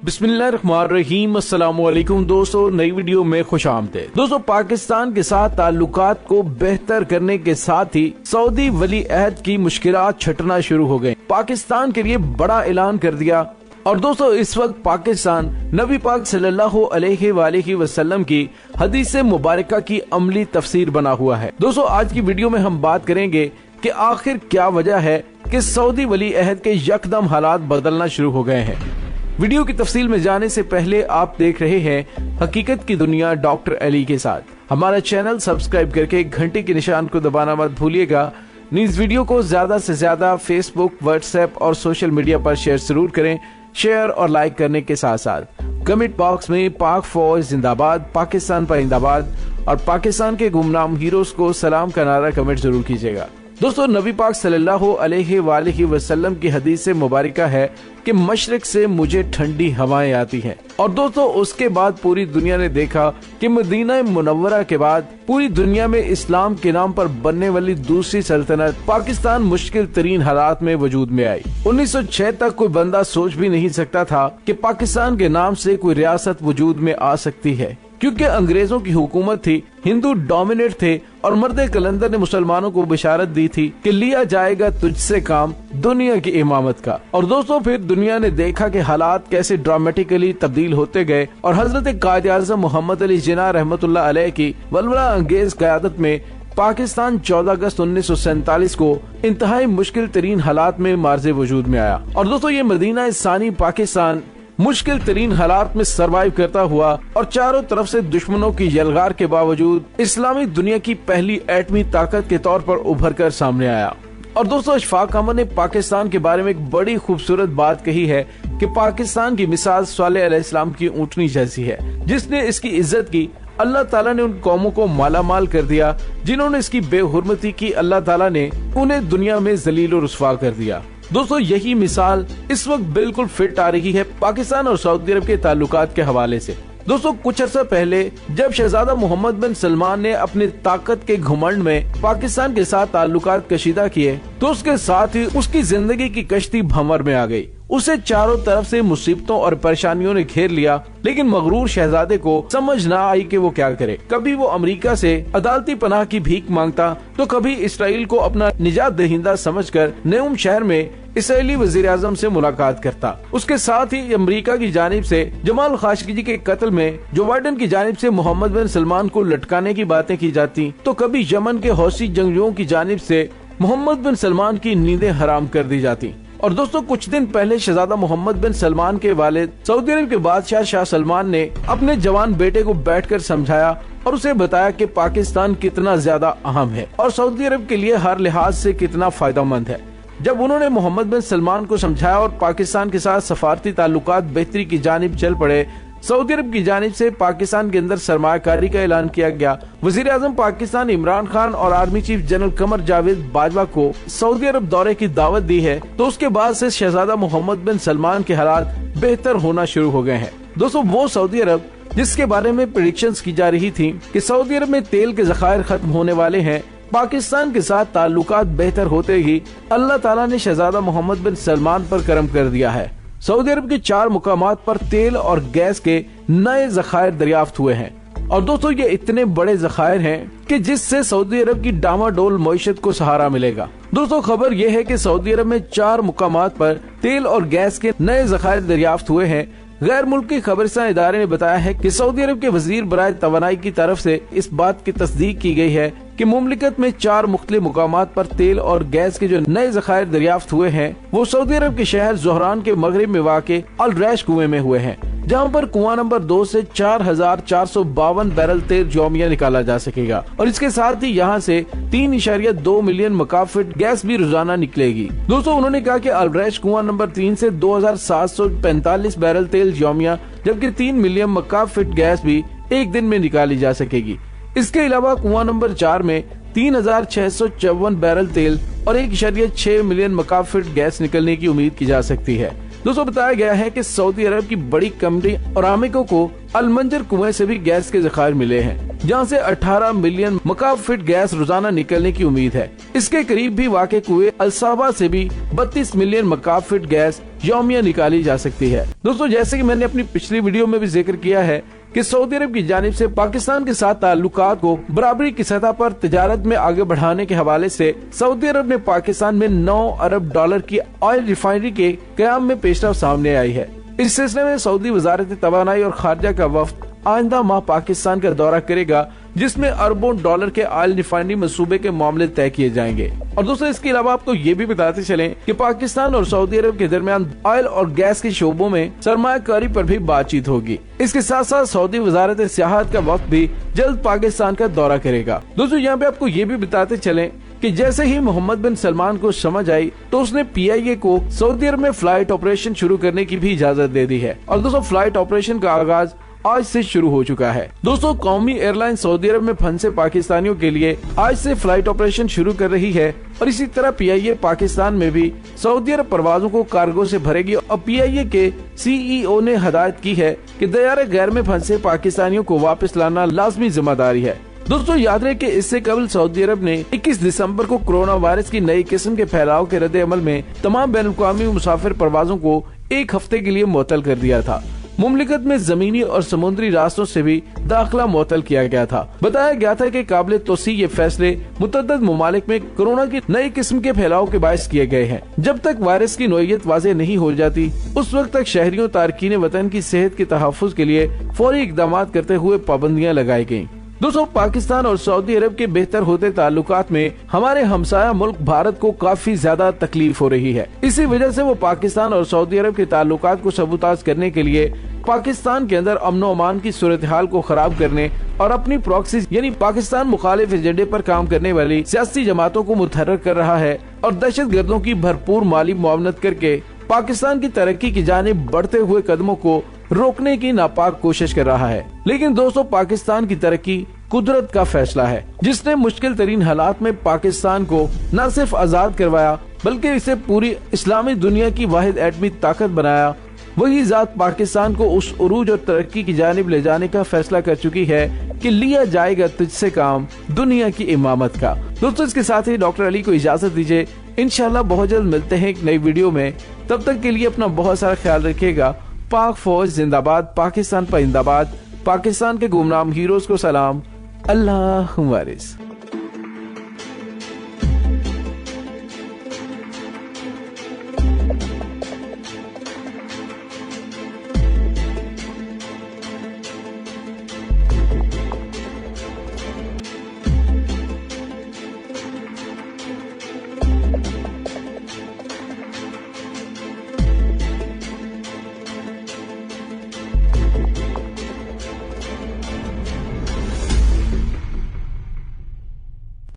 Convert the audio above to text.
बिस्मिल्लाहिर्रहमानिर्रहीम। अस्सलामुअलैकुम दोस्तों, नई वीडियो में खुशामदीद। दोस्तों, पाकिस्तान के साथ ताल्लुकात को बेहतर करने के साथ ही सऊदी वली अहद की मुश्किलात छटना शुरू हो गए। पाकिस्तान के लिए बड़ा ऐलान कर दिया। और दोस्तों, इस वक्त पाकिस्तान नबी पाक सल्लल्लाहु अलैहि वसल्लम की हदीस मुबारका की अमली तफसीर बना हुआ है। दोस्तों, आज की वीडियो में हम बात करेंगे कि आखिर क्या वजह है कि सऊदी वली अहद के यकदम हालात बदलना शुरू हो गए हैं। वीडियो की तफसील में जाने से पहले आप देख रहे हैं हकीकत की दुनिया डॉक्टर अली के साथ। हमारा चैनल सब्सक्राइब करके घंटे के निशान को दबाना मत भूलिएगा। इस वीडियो को ज्यादा से ज्यादा फेसबुक, व्हाट्सएप और सोशल मीडिया पर शेयर जरूर करें। शेयर और लाइक करने के साथ साथ कमेंट बॉक्स में पाक फौज जिंदाबाद, पाकिस्तान परिंदाबाद और पाकिस्तान के गुमनाम हीरोज को सलाम का नारा कमेंट जरूर कीजिएगा। दोस्तों, नबी पाक सल्लल्लाहु अलैहि वसल्लम की हदीस से मुबारका है कि मशरिक से मुझे ठंडी हवाएं आती हैं। और दोस्तों, उसके बाद पूरी दुनिया ने देखा कि मदीना मुनव्वरा के बाद पूरी दुनिया में इस्लाम के नाम पर बनने वाली दूसरी सल्तनत पाकिस्तान मुश्किल तरीन हालात में वजूद में आई। 1906 तक कोई बंदा सोच भी नहीं सकता था कि पाकिस्तान के नाम से कोई रियासत वजूद में आ सकती है, क्योंकि अंग्रेजों की हुकूमत थी, हिंदू डोमिनेट थे और मर्द कलंदर ने मुसलमानों को बिशारत दी थी कि लिया जाएगा तुझसे काम दुनिया की इमामत का। और दोस्तों, फिर दुनिया ने देखा कि हालात कैसे ड्रामेटिकली तब्दील होते गए और हजरत कायद आज़म मोहम्मद अली जिन्ना रहमतुल्लाह अलैह की वलवला अंगेज क़यादत में पाकिस्तान 14 अगस्त 1947 को इंतहाई मुश्किल तरीन हालात में मार्ज़े वजूद में आया। और दोस्तों, ये मदीना सानी पाकिस्तान मुश्किल तरीन हालात में सरवाइव करता हुआ और चारों तरफ से दुश्मनों की यलगार के बावजूद इस्लामी दुनिया की पहली एटमी ताकत के तौर पर उभर कर सामने आया। और दोस्तों, अशफाक अहमद ने पाकिस्तान के बारे में एक बड़ी खूबसूरत बात कही है कि पाकिस्तान की मिसाल सालेह अलैहिस्सलाम की ऊँटनी जैसी है, जिसने इसकी इज्जत की। अल्लाह ताला ने उन कौमों को मालामाल कर दिया जिन्होंने इसकी बेहुरमती की। अल्लाह ताला ने उन्हें दुनिया में जलील और रुस्वा कर दिया। दोस्तों, यही मिसाल इस वक्त बिल्कुल फिट आ रही है पाकिस्तान और सऊदी अरब के ताल्लुकात के हवाले से। दोस्तों, कुछ अर्सा पहले जब शहजादा मोहम्मद बिन सलमान ने अपनी ताकत के घुमंड में पाकिस्तान के साथ ताल्लुकात कशीदा किए, तो उसके साथ ही उसकी जिंदगी की कश्ती भंवर में आ गई। उसे चारों तरफ से मुसीबतों और परेशानियों ने घेर लिया, लेकिन मगरूर शहजादे को समझ ना आई कि वो क्या करे। कभी वो अमेरिका से अदालती पनाह की भीख मांगता, तो कभी इसराइल को अपना निजात दहिंदा समझकर नेउम शहर में इसराइली वजीर आजम से मुलाकात करता। उसके साथ ही अमेरिका की जानिब से जमाल खाशोगी के कत्ल में जो बाइडेन की जानिब से मोहम्मद बिन सलमान को लटकाने की बातें की जाती, तो कभी यमन के हौसी जंगजुओं की जानिब से मोहम्मद बिन सलमान की नींदें हराम कर दी जाती। और दोस्तों, कुछ दिन पहले शहजादा मोहम्मद बिन सलमान के वालिद सऊदी अरब के बादशाह शाह सलमान ने अपने जवान बेटे को बैठकर समझाया और उसे बताया कि पाकिस्तान कितना ज्यादा अहम है और सऊदी अरब के लिए हर लिहाज से कितना फायदेमंद है। जब उन्होंने मोहम्मद बिन सलमान को समझाया और पाकिस्तान के साथ सफारती ताल्लुकात बेहतरी की जानिब चल पड़े, सऊदी अरब की जानिब से पाकिस्तान के अंदर सरमायाकारी का ऐलान किया गया। वजीर आजम पाकिस्तान इमरान खान और army chief general Qamar Javed Bajwa को सऊदी अरब दौरे की दावत दी है, तो उसके बाद से शहजादा मोहम्मद बिन सलमान के हालात बेहतर होना शुरू हो गए हैं। दोस्तों, वो सऊदी अरब जिसके बारे में प्रेडिक्शंस की जा रही थी कि सऊदी अरब में तेल के जखायर खत्म होने वाले हैं, पाकिस्तान के साथ ताल्लुकात बेहतर होते ही अल्लाह ताला ने शहजादा मोहम्मद बिन सलमान पर करम कर दिया है। सऊदी अरब के 4 मुकामात पर तेल और गैस के नए जखायर दरियाफ्त हुए हैं। और दोस्तों, ये इतने बड़े जखायर हैं कि जिससे सऊदी अरब की डामाडोल मईशत को सहारा मिलेगा। दोस्तों, खबर यह है कि सऊदी अरब में 4 मुकामात पर तेल और गैस के नए जखायर दरियाफ्त हुए हैं। गैर मुल्की खबरसां इदारे ने बताया है कि सऊदी अरब के वजीर बराए तवानाई की तरफ से इस बात की तस्दीक की गई है कि मुमलिकत में 4 मुख्तलिफ मुकामात पर तेल और गैस के जो नए जखायर दरियाफ्त हुए हैं, वो सऊदी अरब के शहर जोहरान के मगरिब में वाक़े अल रैश कुएं में हुए हैं, जहां पर कुआं नंबर 2 से 4452 बैरल तेल यौमिया निकाला जा सकेगा। और इसके साथ ही यहां से 3.2 मिलियन मकाफिट गैस भी रोजाना निकलेगी। दोस्तों, उन्होंने कहा कि अल रैश कुआं नंबर 3 से 2745 बैरल तेल यौमिया, जबकि 3 मिलियन मकाफिट गैस भी एक दिन में निकाली जा सकेगी। इसके अलावा कुआं नंबर 4 में 3654 बैरल तेल और 1.6 मिलियन मकाफिट गैस निकलने की उम्मीद की जा सकती है। दोस्तों, बताया गया है कि सऊदी अरब की बड़ी कंपनी और आमिको को अलमंजर कुएं से भी गैस के जखायर मिले हैं। जहां से 18 मिलियन मकाब फीट गैस रोजाना निकलने की उम्मीद है। इसके करीब भी वाक़े कुएं अलसाबा से भी 32 मिलियन मकाब फीट गैस यौमिया निकाली जा सकती है। दोस्तों, जैसे कि मैंने अपनी पिछली वीडियो में भी जिक्र किया है कि सऊदी अरब की जानिब से पाकिस्तान के साथ ताल्लुकात को बराबरी की सतह पर तिजारत में आगे बढ़ाने के हवाले से सऊदी अरब ने पाकिस्तान में 9 अरब डॉलर की ऑयल रिफाइनरी के क़याम में पेशरफ्त सामने आई है। इस सिलसिले में सऊदी वजारत तवानाई और खारजा का वफ्द आइंदा माह पाकिस्तान का दौरा करेगा, जिसमें अरबों डॉलर के ऑयल रिफाइनरी मंसूबे के मामले तय किए जाएंगे। और दोस्तों, इसके अलावा आपको ये भी बताते चलें कि पाकिस्तान और सऊदी अरब के दरमियान ऑयल और गैस के शोबों में सरमायाकारी पर भी बातचीत होगी। इसके साथ साथ सऊदी वजारत सियाहत का वफ्द भी जल्द पाकिस्तान का दौरा करेगा। दोस्तों, यहाँ पे आपको ये भी बताते चलें कि जैसे ही मोहम्मद बिन सलमान को समझ आई तो उसने PIA को सऊदी अरब में फ्लाइट ऑपरेशन शुरू करने की भी इजाजत दे दी है। और दोस्तों, फ्लाइट ऑपरेशन का आगाज आज से शुरू हो चुका है। दोस्तों, कौमी एयरलाइन सऊदी अरब में फंसे पाकिस्तानियों के लिए आज से फ्लाइट ऑपरेशन शुरू कर रही है और इसी तरह PIA पाकिस्तान में भी सऊदी अरब परवाजों को कार्गो से भरेगी। और PIA के CEO ने हदायत की है कि दयारे गैर में फंसे पाकिस्तानियों को वापस लाना लाजमी जिम्मेदारी है। दोस्तों, याद रहे कि इससे कबल सऊदी अरब ने 21 दिसंबर को कोरोना वायरस की नई किस्म के फैलाव के रद्द अमल में तमाम बैनुल-अक़वामी मुसाफिर परवाजों को 1 हफ्ते के लिए मुअत्तल कर दिया था। मुमलिकत में जमीनी और समुद्री रास्तों से भी दाखिला मुअत्तल किया गया था। बताया गया था कि काबिल तौसी ये फैसले मुतअद्दिद ममालिक में कोरोना की नई किस्म के फैलाव के बायस किए गए हैं। जब तक वायरस की नोयत वाज़ेह नहीं हो जाती, उस वक्त तक शहरियों तारकीन वतन की सेहत के तहफ़्फ़ुज़ के लिए फौरी इक़दाम करते हुए पाबंदियाँ लगाई गयी। दोस्तों, पाकिस्तान और सऊदी अरब के बेहतर होते ताल्लुकात में हमारे हमसाया मुल्क भारत को काफी ज्यादा तकलीफ हो रही है। इसी वजह से वो पाकिस्तान और सऊदी अरब के ताल्लुकात को सबूताज करने के लिए पाकिस्तान के अंदर अमन व अमान की सूरत हाल को खराब करने और अपनी प्रॉक्सी यानी पाकिस्तान मुखालिफ एजेंडे पर काम करने वाली सियासी जमातों को मुतहर्रिक कर रहा है और दहशत गर्दों की भरपूर माली मुआवनत करके पाकिस्तान की तरक्की की जानिब बढ़ते हुए कदमों को रोकने की नापाक कोशिश कर रहा है। लेकिन दोस्तों, पाकिस्तान की तरक्की कुदरत का फैसला है, जिसने मुश्किल तरीन हालात में पाकिस्तान को न सिर्फ आजाद करवाया बल्कि इसे पूरी इस्लामी दुनिया की वाहिद एटमी ताकत बनाया। वही जात पाकिस्तान को उस उरूज और तरक्की की जानिब ले जाने का फैसला कर चुकी है कि लिया जाएगा तुझसे काम दुनिया की इमामत का। दोस्तों, इसके साथ ही डॉक्टर अली को इजाजत दीजिए। इंशाल्लाह बहुत जल्द मिलते हैं एक नई वीडियो में। तब तक के लिए अपना बहुत सारा ख्याल रखिएगा। पाक फौज जिंदाबाद, पाकिस्तान पाइंदाबाद, पाकिस्तान के गुमनाम हीरोज को सलाम। अल्लाह वारिस।